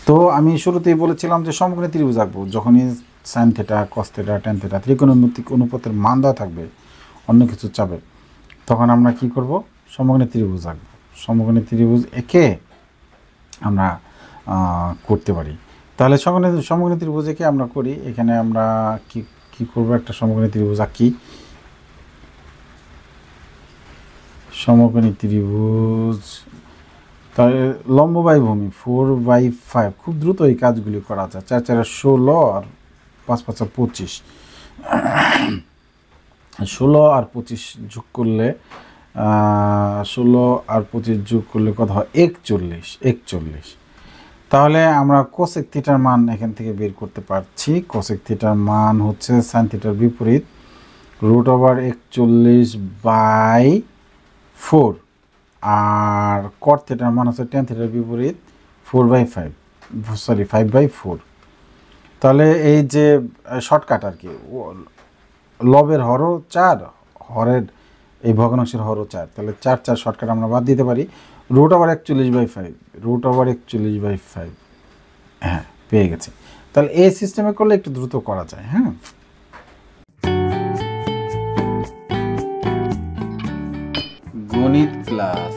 তো আমি শুরুতেই বলেছিলাম যে সমকোণী ত্রিভুজ আঁকবো যখনই sine theta cos theta tan theta ত্রিকোণমিতিক অনুপাতের মান দেওয়া থাকবে, অন্য কিছু চাবে, তখন আমরা কি করব, সমকোণী ত্রিভুজ আঁকবো। সমকোণী ত্রিভুজ এঁকে আমরা করতে পারি। তাহলে সমকোণী ত্রিভুজ এঁকে আমরা করি। এখানে আমরা কি করব, একটা সমকোণী ত্রিভুজ আঁকি। সমকোণী ত্রিভুজ, তাহলে লম্ব বাই ভূমি 4/5, খুব দ্রুত এই কাজগুলি করা যায়। 4 4 16 আর 5 5 25, 16 আর 25 যোগ করলে 16 আর 25 যোগ করলে কত হয়, 41। তাহলে আমরা কোসেক থিটার মান এখান থেকে বের করতে পারছি। কোসেক থিটার মান হচ্ছে সাইন থিটার বিপরীত √(x40/4) আর কট থিটার মান হচ্ছে ট্যান থিটার বিপরীত 5/4। তাহলে এই যে শর্টকাট আর কি, লবের হরও 4, হরের এই ভগ্নাংশের হরও 4, তাহলে 4 4 শর্টকাট আমরা বাদ দিতে পারি। √(41/5) হ্যাঁ, পেয়ে গেছি। তাহলে এই সিস্টেমে করলে একটু দ্রুত করা যায়। হ্যাঁ, গণিত ক্লাস।